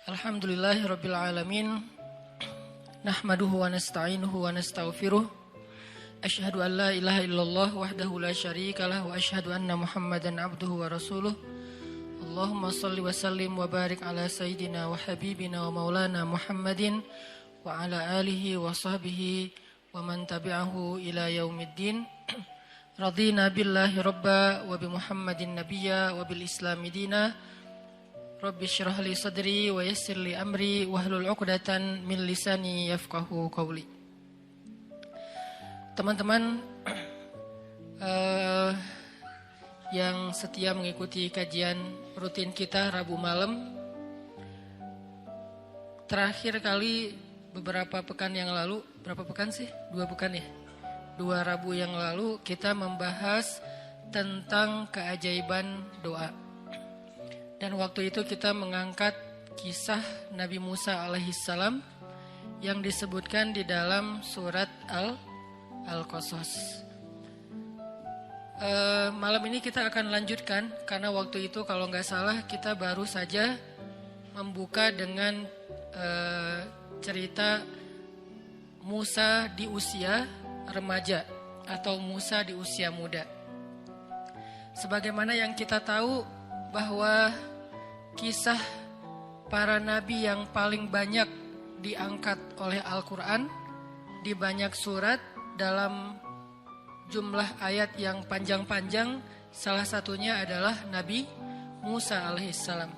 Alhamdulillahirabbil alamin. Nahmaduhu wa nasta'inuhu wa nastaghfiruh. Asyhadu an la ilaha illallah wahdahu la syarikalah wa asyhadu anna Muhammadan abduhu wa rasuluh. Allahumma shalli wa sallim wa barik ala sayyidina wa habibina wa maulana Muhammadin wa ala alihi wa sahbihi wa man tabi'ahu ila yaumiddin. Radina billahi rabba wa bi Muhammadin nabiyya wa bil islami dina. Rabbi syrah li sadri wa yassir li amri wahlul 'uqdatan min lisani yafqahu qawli. Teman-teman yang setia mengikuti kajian rutin kita Rabu malam. Terakhir kali beberapa pekan yang lalu, berapa pekan sih? 2 pekan ya? 2 Rabu yang lalu kita membahas tentang keajaiban doa. Dan waktu itu kita mengangkat kisah Nabi Musa alaihissalam yang disebutkan di dalam surat Al-Qasas. Malam ini kita akan lanjutkan karena waktu itu kalau nggak salah kita baru saja membuka dengan cerita Musa di usia remaja atau Musa di usia muda. Sebagaimana yang kita tahu bahwa kisah para nabi yang paling banyak diangkat oleh Al-Quran di banyak surat dalam jumlah ayat yang panjang-panjang, salah satunya adalah Nabi Musa alaihissalam.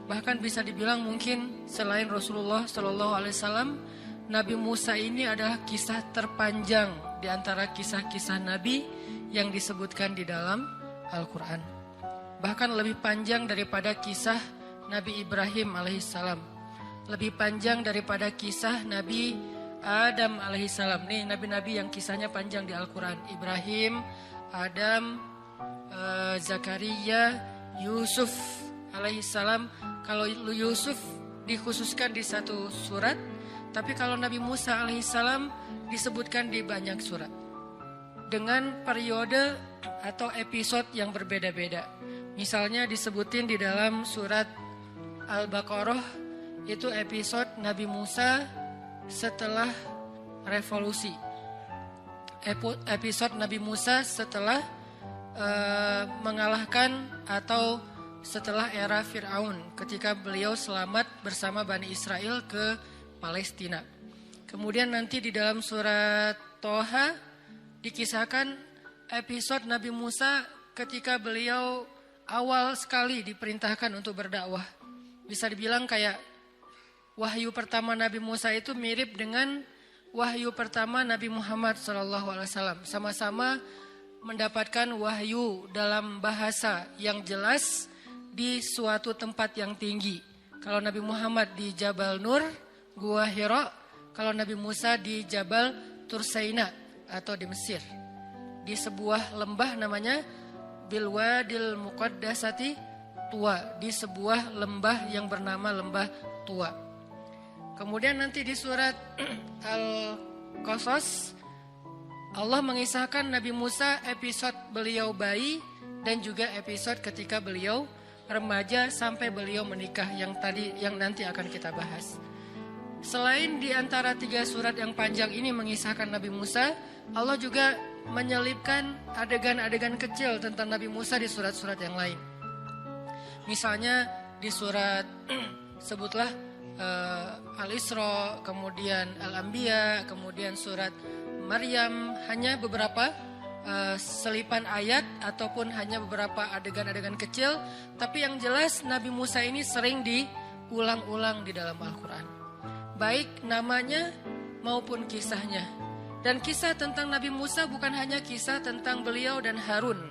Bahkan bisa dibilang mungkin selain Rasulullah SAW, Nabi Musa ini adalah kisah terpanjang di antara kisah-kisah Nabi yang disebutkan di dalam Al-Quran. Bahkan lebih panjang daripada kisah Nabi Ibrahim alaihissalam. Lebih panjang daripada kisah Nabi Adam alaihissalam. Nih nabi-nabi yang kisahnya panjang di Al-Quran. Ibrahim, Adam, Zakaria, Yusuf alaihissalam. Kalau Yusuf dikhususkan di satu surat, tapi kalau Nabi Musa alaihissalam disebutkan di banyak surat. Dengan periode atau episode yang berbeda-beda. Misalnya disebutin di dalam surat Al-Baqarah itu episode Nabi Musa setelah revolusi. Episode Nabi Musa setelah mengalahkan atau setelah era Fir'aun ketika beliau selamat bersama Bani Israel ke Palestina. Kemudian nanti di dalam surat Toha dikisahkan episode Nabi Musa ketika beliau awal sekali diperintahkan untuk berdakwah. Bisa dibilang kayak wahyu pertama Nabi Musa itu mirip dengan wahyu pertama Nabi Muhammad SAW. Sama-sama mendapatkan wahyu dalam bahasa yang jelas di suatu tempat yang tinggi. Kalau Nabi Muhammad di Jabal Nur, Gua Hira. Kalau Nabi Musa di Jabal Tursaina atau di Mesir. Di sebuah lembah namanya Bilwadil Muqaddasati Tua, di sebuah lembah yang bernama Lembah Tua. Kemudian nanti di surat Al-Qasas Allah mengisahkan Nabi Musa episode beliau bayi dan juga episode ketika beliau remaja sampai beliau menikah yang nanti akan kita bahas. Selain di antara 3 surat yang panjang ini mengisahkan Nabi Musa, Allah juga menyelipkan adegan-adegan kecil tentang Nabi Musa di surat-surat yang lain. Misalnya di surat sebutlah Al-Isra, kemudian Al-Anbiya, kemudian surat Maryam, hanya beberapa selipan ayat ataupun hanya beberapa adegan-adegan kecil, tapi yang jelas Nabi Musa ini sering diulang-ulang di dalam Al-Quran. Baik namanya maupun kisahnya. Dan kisah tentang Nabi Musa bukan hanya kisah tentang beliau dan Harun,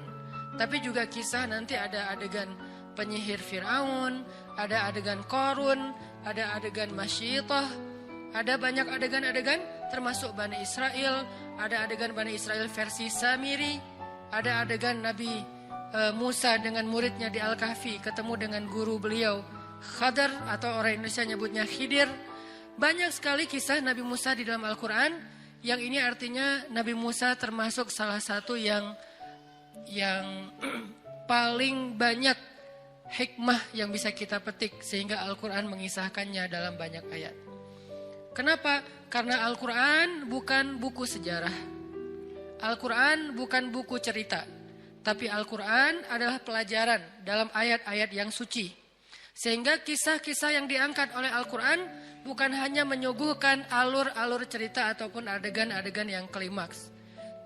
tapi juga kisah nanti ada adegan penyihir Fir'aun, ada adegan Qarun, ada adegan Masyitah, ada banyak adegan-adegan termasuk Bani Israel, ada adegan Bani Israel versi Samiri, ada adegan Nabi Musa dengan muridnya di Al-Kahfi ketemu dengan guru beliau Khadar atau orang Indonesia nyebutnya Khidir. Banyak sekali kisah Nabi Musa di dalam Al-Quran. Yang ini artinya Nabi Musa termasuk salah satu yang paling banyak hikmah yang bisa kita petik sehingga Al-Quran mengisahkannya dalam banyak ayat. Kenapa? Karena Al-Quran bukan buku sejarah. Al-Quran bukan buku cerita. Tapi Al-Quran adalah pelajaran dalam ayat-ayat yang suci. Sehingga kisah-kisah yang diangkat oleh Al-Quran bukan hanya menyuguhkan alur-alur cerita ataupun adegan-adegan yang klimaks.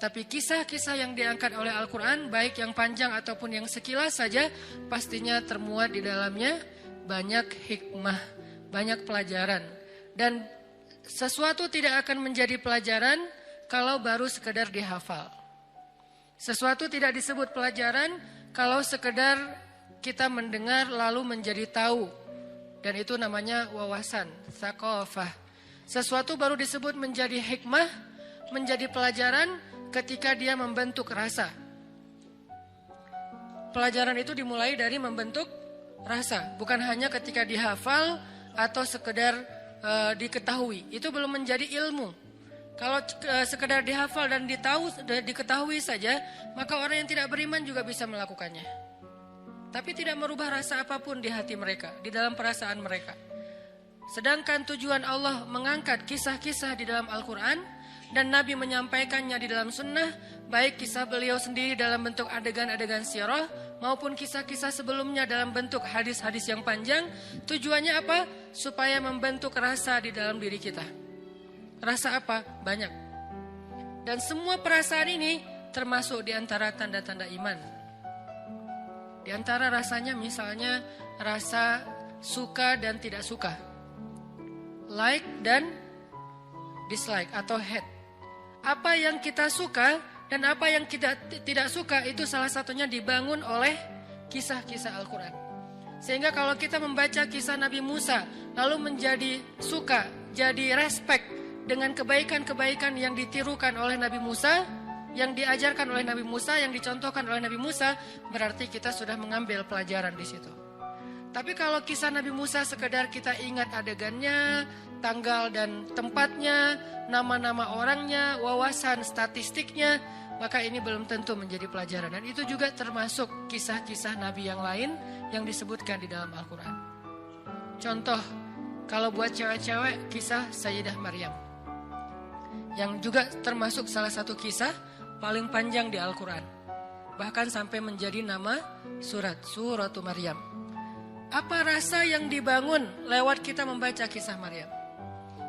Tapi kisah-kisah yang diangkat oleh Al-Quran, baik yang panjang ataupun yang sekilas saja, pastinya termuat di dalamnya banyak hikmah, banyak pelajaran. Dan sesuatu tidak akan menjadi pelajaran kalau baru sekedar dihafal. Sesuatu tidak disebut pelajaran kalau sekedar kita mendengar lalu menjadi tahu. Dan itu namanya wawasan, tsaqafah. Sesuatu baru disebut menjadi hikmah, menjadi pelajaran ketika dia membentuk rasa. Pelajaran itu dimulai dari membentuk rasa, bukan hanya ketika dihafal atau sekedar diketahui. Itu belum menjadi ilmu. Kalau sekedar dihafal dan diketahui saja, maka orang yang tidak beriman juga bisa melakukannya. Tapi tidak merubah rasa apapun di hati mereka, di dalam perasaan mereka. Sedangkan tujuan Allah mengangkat kisah-kisah di dalam Al-Quran dan Nabi menyampaikannya di dalam sunnah, baik kisah beliau sendiri dalam bentuk adegan-adegan sirah maupun kisah-kisah sebelumnya dalam bentuk hadis-hadis yang panjang. Tujuannya apa? Supaya membentuk rasa di dalam diri kita. Rasa apa? Banyak. Dan semua perasaan ini termasuk di antara tanda-tanda iman. Di antara rasanya misalnya rasa suka dan tidak suka, like dan dislike atau hate. Apa yang kita suka dan apa yang kita tidak suka itu salah satunya dibangun oleh kisah-kisah Al-Quran. Sehingga kalau kita membaca kisah Nabi Musa lalu menjadi suka, jadi respect dengan kebaikan-kebaikan yang ditirukan oleh Nabi Musa, yang diajarkan oleh Nabi Musa, yang dicontohkan oleh Nabi Musa, berarti kita sudah mengambil pelajaran di situ. Tapi kalau kisah Nabi Musa sekedar kita ingat adegannya, tanggal dan tempatnya, nama-nama orangnya, wawasan statistiknya, maka ini belum tentu menjadi pelajaran. Dan itu juga termasuk kisah-kisah Nabi yang lain yang disebutkan di dalam Al-Quran. Contoh, kalau buat cewek-cewek, kisah Sayyidah Maryam, yang juga termasuk salah satu kisah paling panjang di Al-Quran. Bahkan sampai menjadi nama Suratu Maryam. Apa rasa yang dibangun lewat kita membaca kisah Maryam?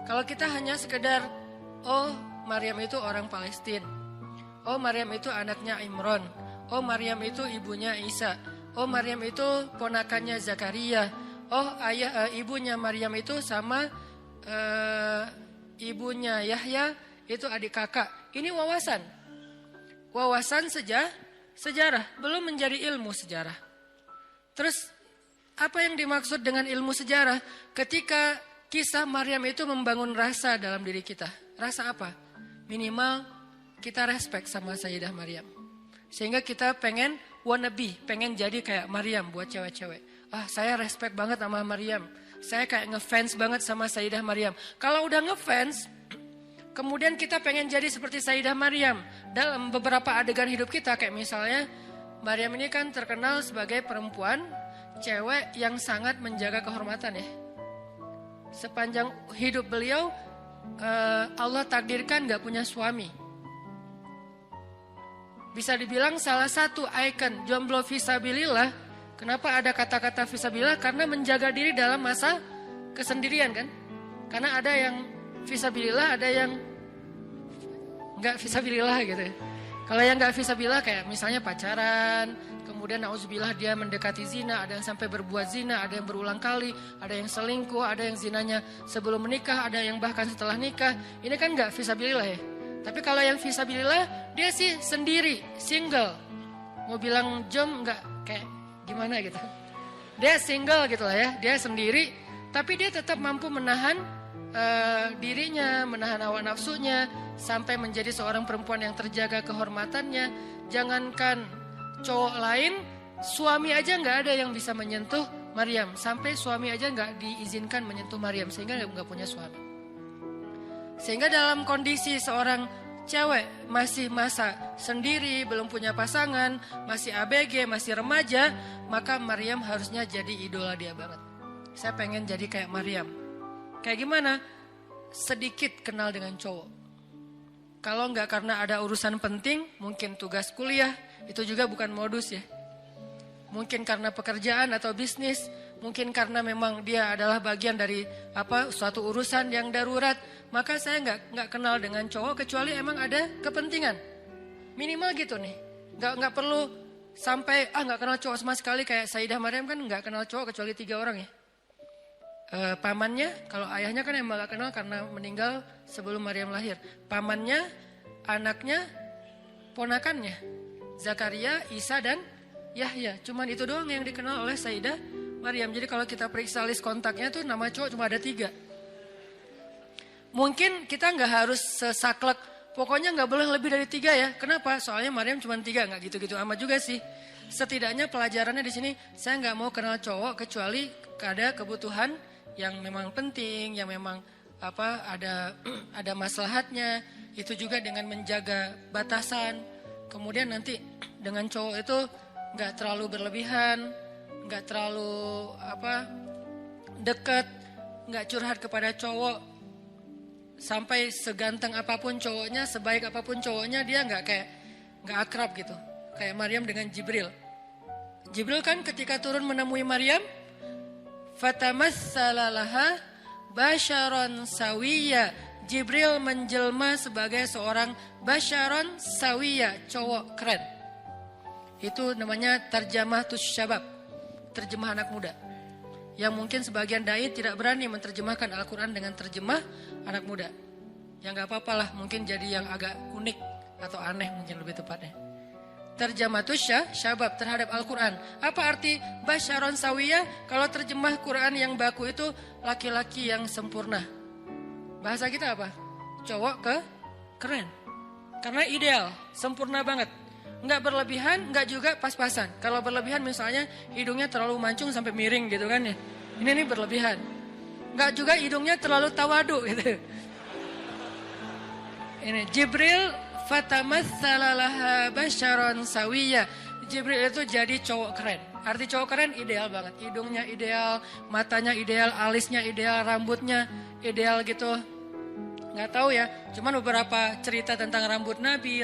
Kalau kita hanya sekedar, oh Maryam itu orang Palestina, oh Maryam itu anaknya Imran, oh Maryam itu ibunya Isa, oh Maryam itu ponakannya Zakaria, oh ibunya Maryam itu sama ibunya Yahya itu adik kakak. Ini wawasan. Wawasan sejarah, belum menjadi ilmu sejarah. Terus apa yang dimaksud dengan ilmu sejarah? Ketika kisah Maryam itu membangun rasa dalam diri kita. Rasa apa? Minimal kita respect sama Sayyidah Maryam. Sehingga kita pengen wannabe, pengen jadi kayak Maryam buat cewek-cewek. Saya respect banget sama Maryam. Saya kayak ngefans banget sama Sayyidah Maryam. Kalau udah ngefans, kemudian kita pengen jadi seperti Sayyidah Maryam dalam beberapa adegan hidup kita. Kayak misalnya Maryam ini kan terkenal sebagai perempuan, cewek yang sangat menjaga kehormatan ya. Sepanjang hidup beliau, Allah takdirkan gak punya suami. Bisa dibilang salah satu ikon jomblo fisabilillah. Kenapa ada kata-kata fisabilillah? Karena menjaga diri dalam masa kesendirian kan. Karena ada yang fisabilillah, ada yang gak fisabilillah gitu. Kalau yang gak fisabilillah kayak misalnya pacaran, kemudian na'udzubillah dia mendekati zina, ada yang sampai berbuat zina, ada yang berulang kali, ada yang selingkuh, ada yang zinanya sebelum menikah, ada yang bahkan setelah nikah. Ini kan gak fisabilillah ya. Tapi kalau yang fisabilillah, dia sih sendiri, single. Mau bilang jom gak kayak gimana gitu. Dia single gitu lah ya, dia sendiri, tapi dia tetap mampu menahan dirinya, menahan hawa nafsunya, sampai menjadi seorang perempuan yang terjaga kehormatannya. Jangankan cowok lain, suami aja gak ada yang bisa menyentuh Maryam. Sampai suami aja gak diizinkan menyentuh Maryam, sehingga gak punya suami. Sehingga dalam kondisi seorang cewek masih masa sendiri, belum punya pasangan, masih ABG, masih remaja, maka Maryam harusnya jadi idola dia banget. Saya pengen jadi kayak Maryam. Kayak gimana? Sedikit kenal dengan cowok. Kalau nggak karena ada urusan penting, mungkin tugas kuliah, itu juga bukan modus ya. Mungkin karena pekerjaan atau bisnis, mungkin karena memang dia adalah bagian dari suatu urusan yang darurat, maka saya nggak kenal dengan cowok kecuali emang ada kepentingan. Minimal gitu nih. Nggak perlu sampai nggak kenal cowok sama sekali kayak Sayyidah Maryam kan nggak kenal cowok kecuali 3 orang ya. Pamannya, kalau ayahnya kan emang gak kenal karena meninggal sebelum Maryam lahir. Pamannya, anaknya, ponakannya, Zakaria, Isa dan Yahya. Cuman itu doang yang dikenal oleh Sayyidah Maryam. Jadi kalau kita periksa list kontaknya tuh nama cowok cuma ada 3. Mungkin kita gak harus sesaklek, pokoknya gak boleh lebih dari 3 ya. Kenapa? Soalnya Maryam cuma 3, gak gitu-gitu amat juga sih. Setidaknya pelajarannya di sini, saya gak mau kenal cowok kecuali ada kebutuhan yang memang penting, yang memang ada maslahatnya. Itu juga dengan menjaga batasan. Kemudian nanti dengan cowok itu nggak terlalu berlebihan, nggak terlalu dekat, nggak curhat kepada cowok. Sampai seganteng apapun cowoknya, sebaik apapun cowoknya, dia nggak akrab gitu. Kayak Maryam dengan Jibril. Jibril kan ketika turun menemui Maryam, fatamassala laha basyaron sawiya. Jibril menjelma sebagai seorang basyaron sawiya, cowok keren. Itu namanya tarjamatus syabab, terjemah anak muda. Yang mungkin sebagian dai tidak berani menerjemahkan Al-Quran dengan terjemah anak muda. Ya gak apa-apa lah, mungkin jadi yang agak unik atau aneh mungkin lebih tepatnya. Tarjamatus syabab terhadap Al-Quran. Apa arti basyaron sawiyah? Kalau terjemah Quran yang baku itu laki-laki yang sempurna. Bahasa kita apa? Cowok keren. Karena ideal, sempurna banget. Nggak berlebihan, nggak juga pas-pasan. Kalau berlebihan misalnya hidungnya terlalu mancung sampai miring gitu kan ya. Ini berlebihan. Nggak juga hidungnya terlalu tawadu gitu. Ini Jibril fatamassala laha basyaron sawiyya. Jibril itu jadi cowok keren. Arti cowok keren ideal banget. Hidungnya ideal, matanya ideal, alisnya ideal, rambutnya ideal gitu. Nggak tahu ya. Cuman beberapa cerita tentang rambut Nabi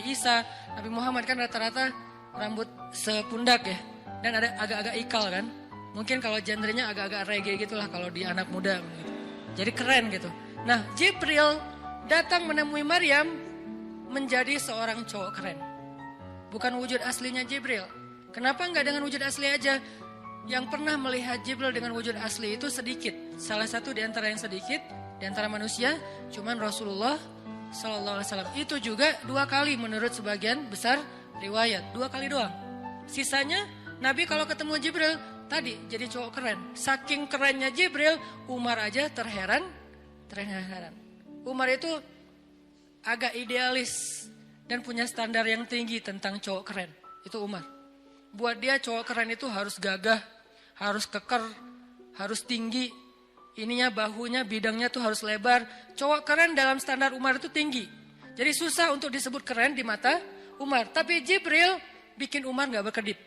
Isa, Nabi Muhammad kan rata-rata rambut sepundak ya. Dan ada agak-agak ikal kan. Mungkin kalau genrenya agak-agak reggae gitulah kalau di anak muda gitu. Jadi keren gitu. Nah, Jibril datang menemui Maryam menjadi seorang cowok keren. Bukan wujud aslinya Jibril. Kenapa nggak dengan wujud asli aja? Yang pernah melihat Jibril dengan wujud asli itu sedikit. Salah satu di antara yang sedikit, di antara manusia, cuman Rasulullah SAW. Itu juga 2 kali menurut sebagian besar riwayat. 2 kali doang. Sisanya, Nabi kalau ketemu Jibril, tadi jadi cowok keren. Saking kerennya Jibril, Umar aja terheran. Umar itu agak idealis dan punya standar yang tinggi tentang cowok keren. Itu Umar. Buat dia cowok keren itu harus gagah, harus keker, harus tinggi. Ininya bahunya, bidangnya tuh harus lebar. Cowok keren dalam standar Umar itu tinggi. Jadi susah untuk disebut keren di mata Umar. Tapi Jibril bikin Umar gak berkedip.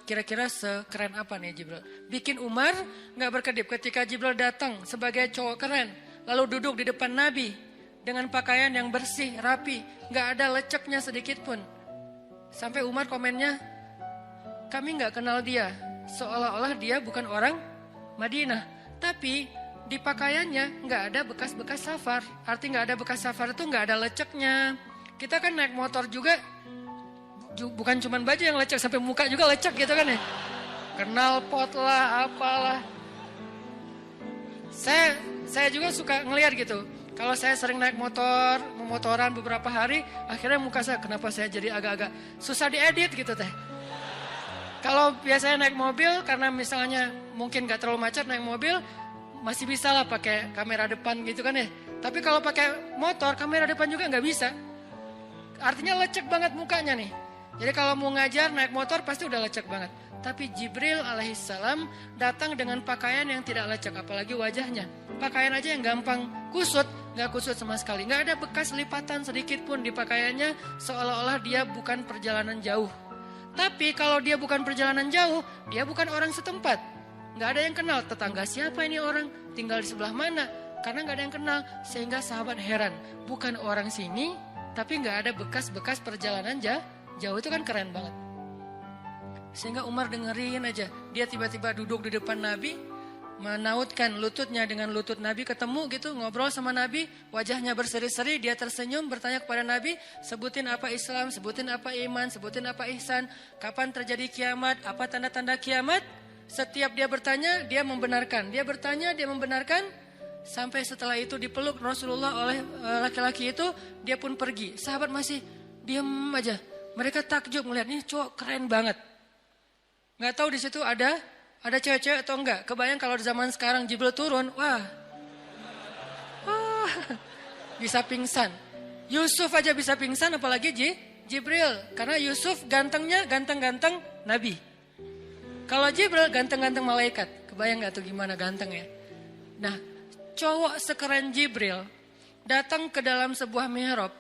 Kira-kira sekeren apa nih Jibril? Bikin Umar gak berkedip ketika Jibril datang sebagai cowok keren. Lalu duduk di depan Nabi dengan pakaian yang bersih, rapi. Gak ada leceknya sedikit pun. Sampai Umar komennya, kami gak kenal dia. Seolah-olah dia bukan orang Madinah. Tapi di pakaiannya gak ada bekas-bekas safar. Arti gak ada bekas safar itu gak ada leceknya. Kita kan naik motor juga, bukan cuma baju yang lecek, sampai muka juga lecek gitu kan ya. Kenal pot lah, apalah. Saya juga suka ngelihat gitu. Kalau saya sering naik motor, memotoran beberapa hari, akhirnya muka saya, kenapa saya jadi agak-agak susah diedit gitu teh. Kalau biasanya naik mobil, karena misalnya mungkin gak terlalu macet naik mobil, masih bisa lah pakai kamera depan gitu kan ya. Tapi kalau pakai motor, kamera depan juga gak bisa. Artinya lecek banget mukanya nih. Jadi kalau mau ngajar naik motor pasti udah lecek banget. Tapi Jibril alaihissalam datang dengan pakaian yang tidak lecek, apalagi wajahnya. Pakaian aja yang gampang kusut, gak kusut sama sekali. Gak ada bekas lipatan sedikit pun di pakaiannya, seolah-olah dia bukan perjalanan jauh. Tapi kalau dia bukan perjalanan jauh, dia bukan orang setempat. Gak ada yang kenal, tetangga siapa ini orang, tinggal di sebelah mana. Karena gak ada yang kenal, sehingga sahabat heran. Bukan orang sini, tapi gak ada bekas-bekas perjalanan jauh, itu kan keren banget. Sehingga Umar dengerin aja, dia tiba-tiba duduk di depan Nabi, menautkan lututnya dengan lutut Nabi, ketemu gitu, ngobrol sama Nabi, wajahnya berseri-seri, dia tersenyum, bertanya kepada Nabi, sebutin apa Islam, sebutin apa iman, sebutin apa ihsan, kapan terjadi kiamat, apa tanda-tanda kiamat. Setiap dia bertanya, dia membenarkan, dia bertanya, dia membenarkan, sampai setelah itu dipeluk Rasulullah oleh laki-laki itu, dia pun pergi. Sahabat masih diam aja, mereka takjub melihat ini cowok keren banget. Nggak tahu di situ ada cewek-cewek atau enggak. Kebayang kalau di zaman sekarang Jibril turun, wah, bisa pingsan. Yusuf aja bisa pingsan, apalagi Jibril. Karena Yusuf gantengnya ganteng-ganteng Nabi. Kalau Jibril ganteng-ganteng malaikat. Kebayang nggak tuh gimana gantengnya? Nah, cowok sekeren Jibril datang ke dalam sebuah mihrab.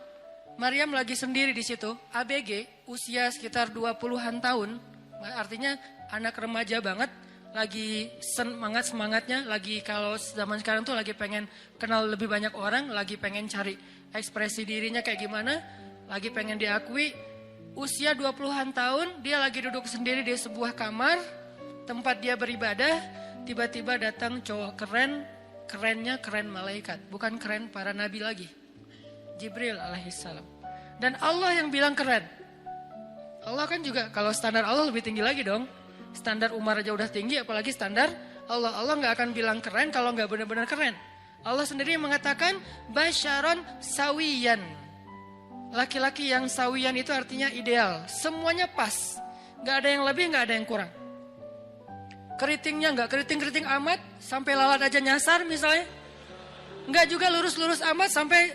Maryam lagi sendiri di situ, ABG, usia sekitar 20-an tahun. Artinya anak remaja banget, lagi semangatnya, lagi kalau zaman sekarang tuh lagi pengen kenal lebih banyak orang, lagi pengen cari ekspresi dirinya kayak gimana, lagi pengen diakui. Usia 20-an tahun, dia lagi duduk sendiri di sebuah kamar, tempat dia beribadah, tiba-tiba datang cowok kerennya keren malaikat, bukan keren para nabi lagi. Jibril alaihissalam. Dan Allah yang bilang keren. Allah kan juga, kalau standar Allah lebih tinggi lagi dong. Standar Umar aja udah tinggi, apalagi standar Allah. Allah gak akan bilang keren kalau gak benar-benar keren. Allah sendiri mengatakan, basyaron sawiyan. Laki-laki yang sawiyan itu artinya ideal. Semuanya pas. Gak ada yang lebih, gak ada yang kurang. Keritingnya gak keriting-keriting amat, sampai lalat aja nyasar misalnya. Enggak juga lurus-lurus amat sampai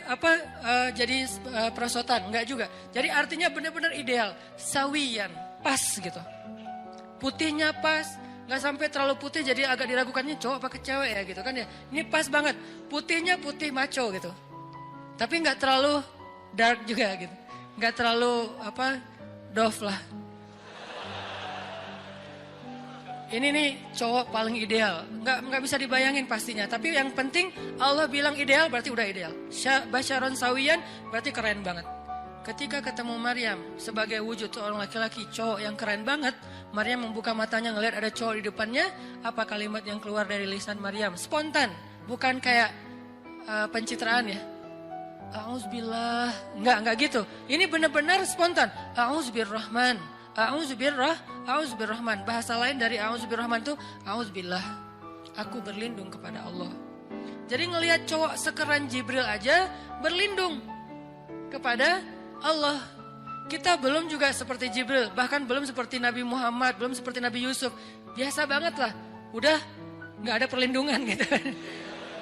jadi perosotan, enggak juga. Jadi artinya benar-benar ideal, sawiyan, pas gitu. Putihnya pas, enggak sampai terlalu putih jadi agak diragukannya cowok apa cewek ya gitu kan ya. Ini pas banget, putihnya putih maco gitu. Tapi enggak terlalu dark juga gitu. Enggak terlalu doff lah. Ini nih cowok paling ideal. Nggak bisa dibayangin pastinya. Tapi yang penting Allah bilang ideal berarti udah ideal. Basyaron sawiyan berarti keren banget. Ketika ketemu Maryam sebagai wujud seorang laki-laki cowok yang keren banget. Maryam membuka matanya ngelihat ada cowok di depannya. Apa kalimat yang keluar dari lisan Maryam? Spontan. Bukan kayak pencitraan ya. A'udzubillah. Enggak gitu. Ini benar-benar spontan. A'udzubirrahman. A'udzubirrahman. Bahasa lain dari a'udzubirrahman itu a'udzubillah. Aku berlindung kepada Allah. Jadi ngelihat cowok sekeren Jibril aja berlindung kepada Allah. Kita belum juga seperti Jibril, bahkan belum seperti Nabi Muhammad, belum seperti Nabi Yusuf. Biasa banget lah. Udah nggak ada perlindungan gitu.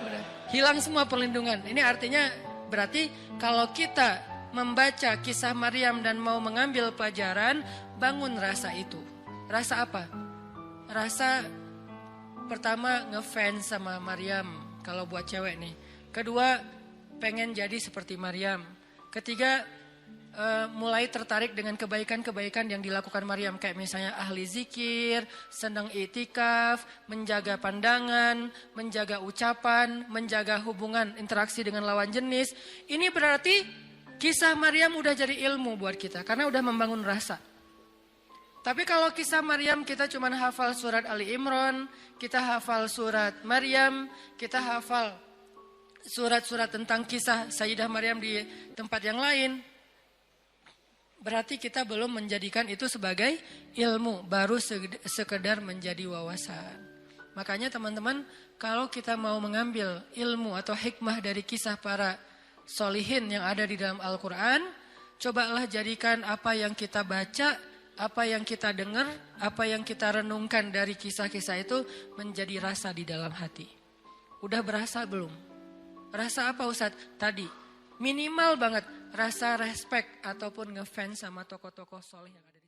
Udah hilang semua perlindungan. Ini artinya berarti kalau kita membaca kisah Maryam dan mau mengambil pelajaran, bangun rasa itu. Rasa apa? Rasa pertama ngefans sama Maryam kalau buat cewek nih. Kedua, pengen jadi seperti Maryam. Ketiga, mulai tertarik dengan kebaikan-kebaikan yang dilakukan Maryam. Kayak misalnya ahli zikir, senang itikaf, menjaga pandangan, menjaga ucapan, menjaga hubungan interaksi dengan lawan jenis. Ini berarti kisah Maryam udah jadi ilmu buat kita karena udah membangun rasa. Tapi kalau kisah Maryam kita cuma hafal surat Ali Imran, kita hafal surat Maryam, kita hafal surat-surat tentang kisah Sayyidah Maryam di tempat yang lain, berarti kita belum menjadikan itu sebagai ilmu, baru sekedar menjadi wawasan. Makanya teman-teman, kalau kita mau mengambil ilmu atau hikmah dari kisah para solihin yang ada di dalam Al-Quran, cobalah jadikan apa yang kita baca, apa yang kita dengar, apa yang kita renungkan dari kisah-kisah itu menjadi rasa di dalam hati. Udah berasa belum? Rasa apa Ustadz? Tadi, minimal banget rasa respect ataupun ngefans sama tokoh-tokoh solih yang ada.